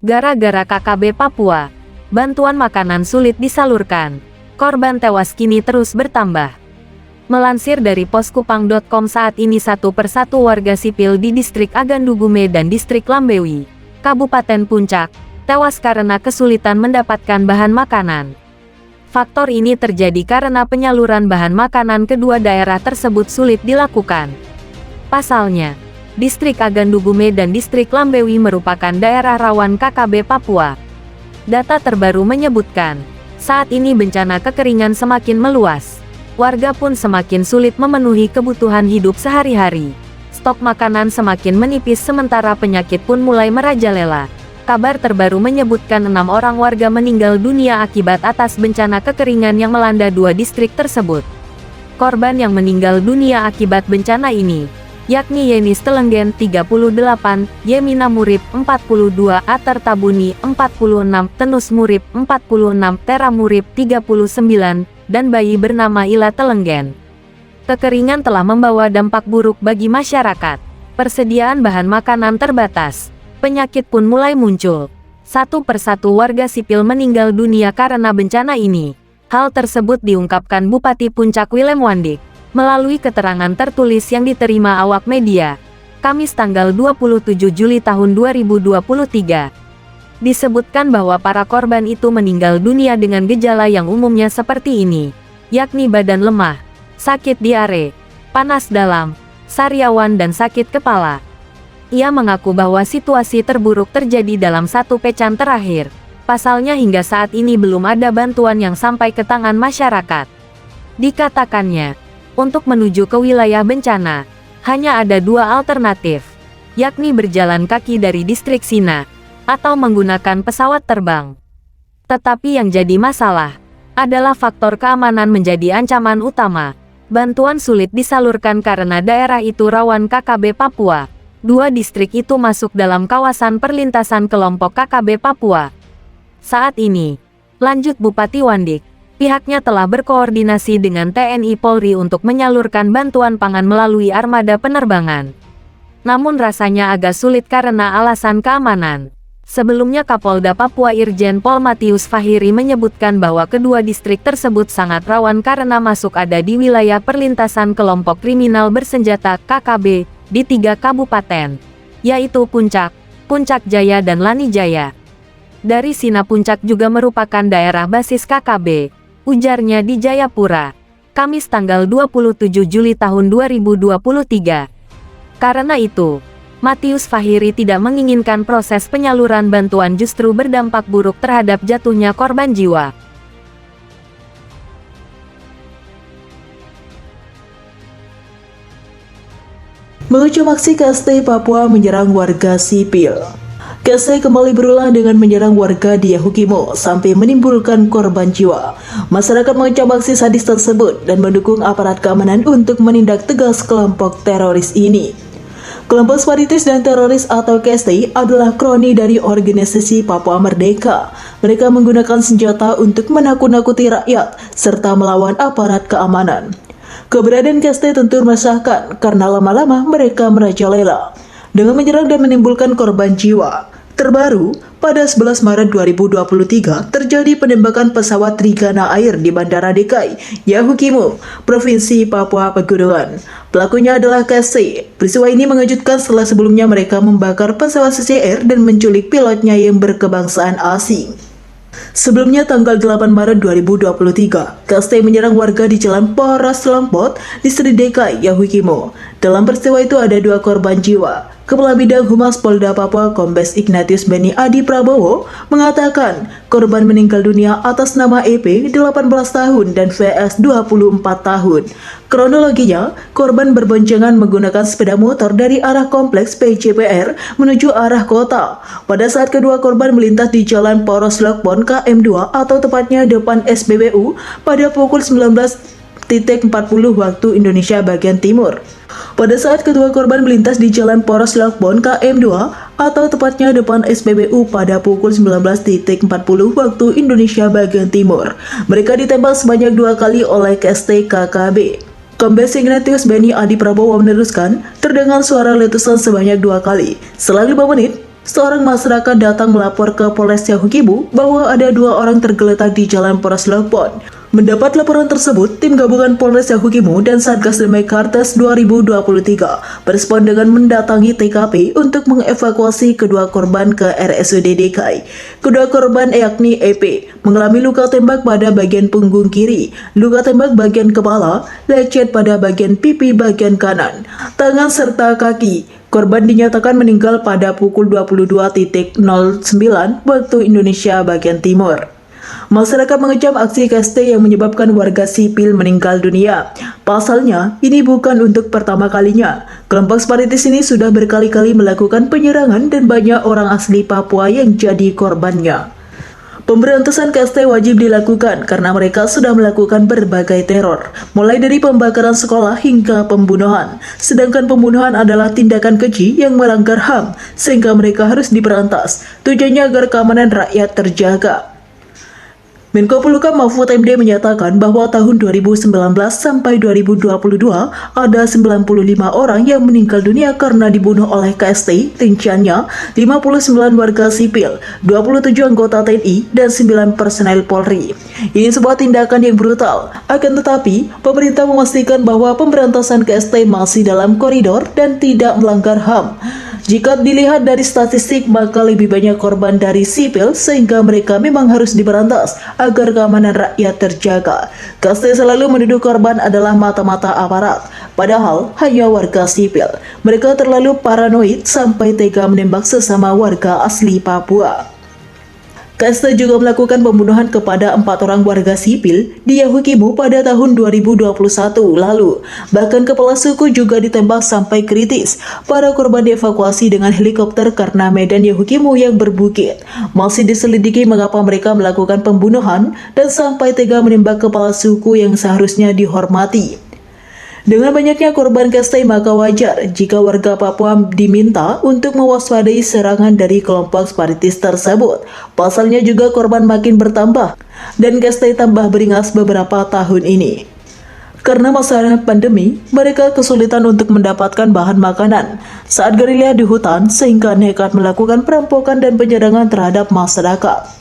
Gara-gara KKB Papua, bantuan makanan sulit disalurkan. Korban tewas kini terus bertambah. Melansir dari poskupang.com, saat ini satu persatu warga sipil di distrik Agandugume dan distrik Lambewi, Kabupaten Puncak, tewas karena kesulitan mendapatkan bahan makanan. Faktor ini terjadi karena penyaluran bahan makanan kedua daerah tersebut sulit dilakukan. Pasalnya, distrik Agandugume dan distrik Lambewi merupakan daerah rawan KKB Papua. Data terbaru menyebutkan, saat ini bencana kekeringan semakin meluas. Warga pun semakin sulit memenuhi kebutuhan hidup sehari-hari. Stok makanan semakin menipis sementara penyakit pun mulai merajalela. Kabar terbaru menyebutkan 6 orang warga meninggal dunia akibat atas bencana kekeringan yang melanda dua distrik tersebut. Korban yang meninggal dunia akibat bencana ini, yakni Yenis Telenggen 38, Yemina Murib 42, Atar Tabuni 46, Tenus Murib 46, Tera Murib 39, dan bayi bernama Ila Telenggen. Kekeringan telah membawa dampak buruk bagi masyarakat. Persediaan bahan makanan terbatas. Penyakit pun mulai muncul. Satu persatu warga sipil meninggal dunia karena bencana ini. Hal tersebut diungkapkan Bupati Puncak Willem Wandik melalui keterangan tertulis yang diterima awak media, Kamis tanggal 27 Juli tahun 2023. Disebutkan bahwa para korban itu meninggal dunia dengan gejala yang umumnya seperti ini, yakni badan lemah, sakit diare, panas dalam, sariawan dan sakit kepala. Ia mengaku bahwa situasi terburuk terjadi dalam satu pekan terakhir. Pasalnya hingga saat ini belum ada bantuan yang sampai ke tangan masyarakat. Dikatakannya, untuk menuju ke wilayah bencana, hanya ada dua alternatif, yakni berjalan kaki dari distrik Sina, atau menggunakan pesawat terbang. Tetapi yang jadi masalah, adalah faktor keamanan menjadi ancaman utama. Bantuan sulit disalurkan karena daerah itu rawan KKB Papua. Dua distrik itu masuk dalam kawasan perlintasan kelompok KKB Papua. Saat ini, lanjut Bupati Wandik, pihaknya telah berkoordinasi dengan TNI Polri untuk menyalurkan bantuan pangan melalui armada penerbangan. Namun rasanya agak sulit karena alasan keamanan. Sebelumnya Kapolda Papua Irjen Pol Matius Fahiri menyebutkan bahwa kedua distrik tersebut sangat rawan karena masuk ada di wilayah perlintasan kelompok kriminal bersenjata KKB, di 3 kabupaten, yaitu Puncak, Puncak Jaya dan Lani Jaya. Dari Sina Puncak juga merupakan daerah basis KKB, ujarnya di Jayapura, Kamis tanggal 27 Juli tahun 2023. Karena itu, Matius Fahiri tidak menginginkan proses penyaluran bantuan justru berdampak buruk terhadap jatuhnya korban jiwa. Mengecam aksi KST Papua menyerang warga sipil. KST kembali berulang dengan menyerang warga di Yahukimo sampai menimbulkan korban jiwa. Masyarakat mengecam aksi sadis tersebut dan mendukung aparat keamanan untuk menindak tegas kelompok teroris ini. Kelompok separatis dan teroris atau KST adalah kroni dari organisasi Papua Merdeka. Mereka menggunakan senjata untuk menakut-nakuti rakyat serta melawan aparat keamanan. Keberadaan KST tentu meresahkan karena lama-lama mereka merajalela dengan menyerang dan menimbulkan korban jiwa. Terbaru, pada 11 Maret 2023 terjadi penembakan pesawat Trigana Air di Bandara DKI, Yahukimo, Provinsi Papua Pegunungan. Pelakunya adalah KST. Peristiwa ini mengejutkan setelah sebelumnya mereka membakar pesawat CCR dan menculik pilotnya yang berkebangsaan asing. Sebelumnya tanggal 8 Maret 2023, KST menyerang warga di Jalan Poras Lompot, distrik DKI, Yahukimo. Dalam peristiwa itu ada 2 korban jiwa. Kepala Bidang Humas Polda Papua Kombes Ignatius Beni Adi Prabowo mengatakan korban meninggal dunia atas nama EP 18 tahun dan VS 24 tahun. Kronologinya, korban berboncengan menggunakan sepeda motor dari arah kompleks PJPR menuju arah kota. Pada saat kedua korban melintas di Jalan Poros Lokpon KM2 atau tepatnya depan SPBU pada pukul 19.40 waktu Indonesia bagian timur. Pada saat kedua korban melintas di Jalan Poros Lokpon KM2 atau tepatnya depan SPBU pada pukul 19.40 waktu Indonesia bagian timur. Mereka ditembak sebanyak 2 kali oleh KST KKB. Kombes Ignatius Beni Adi Prabowo meneruskan, terdengar suara letusan sebanyak 2 kali. Setelah 5 menit, seorang masyarakat datang melapor ke Polres Yahukimu bahwa ada 2 orang tergeletak di Jalan Poros Lopon. Mendapat laporan tersebut, tim gabungan Polres Yahukimu dan Satgas Damai Kartes 2023 berespon dengan mendatangi TKP untuk mengevakuasi kedua korban ke RSUD DKI. Kedua korban yakni EP mengalami luka tembak pada bagian punggung kiri, luka tembak bagian kepala, lecet pada bagian pipi bagian kanan, tangan serta kaki. Korban dinyatakan meninggal pada pukul 22.09 waktu Indonesia bagian timur. Masyarakat mengecam aksi KST yang menyebabkan warga sipil meninggal dunia. Pasalnya, ini bukan untuk pertama kalinya. Kelompok separatis ini sudah berkali-kali melakukan penyerangan dan banyak orang asli Papua yang jadi korbannya. Pemberantasan KST wajib dilakukan karena mereka sudah melakukan berbagai teror, mulai dari pembakaran sekolah hingga pembunuhan. Sedangkan pembunuhan adalah tindakan keji yang melanggar HAM, sehingga mereka harus diberantas. Tujuannya agar keamanan rakyat terjaga. Menko Polhukam Mahfud MD menyatakan bahwa tahun 2019 sampai 2022 ada 95 orang yang meninggal dunia karena dibunuh oleh KST, rinciannya 59 warga sipil, 27 anggota TNI, dan 9 personel Polri. Ini sebuah tindakan yang brutal. Akan tetapi, pemerintah memastikan bahwa pemberantasan KST masih dalam koridor dan tidak melanggar HAM. Jika dilihat dari statistik, maka lebih banyak korban dari sipil sehingga mereka memang harus diberantas agar keamanan rakyat terjaga. KST selalu menuduh korban adalah mata-mata aparat, padahal hanya warga sipil. Mereka terlalu paranoid sampai tega menembak sesama warga asli Papua. KST juga melakukan pembunuhan kepada 4 orang warga sipil di Yahukimu pada tahun 2021 lalu. Bahkan kepala suku juga ditembak sampai kritis. Para korban dievakuasi dengan helikopter karena medan Yahukimu yang berbukit. Masih diselidiki mengapa mereka melakukan pembunuhan dan sampai tega menembak kepala suku yang seharusnya dihormati. Dengan banyaknya korban KST, maka wajar jika warga Papua diminta untuk mewaspadai serangan dari kelompok separatis tersebut. Pasalnya juga korban makin bertambah dan KST tambah beringas beberapa tahun ini. Karena masa pandemi, mereka kesulitan untuk mendapatkan bahan makanan saat gerilya di hutan sehingga nekat melakukan perampokan dan penyerangan terhadap masyarakat.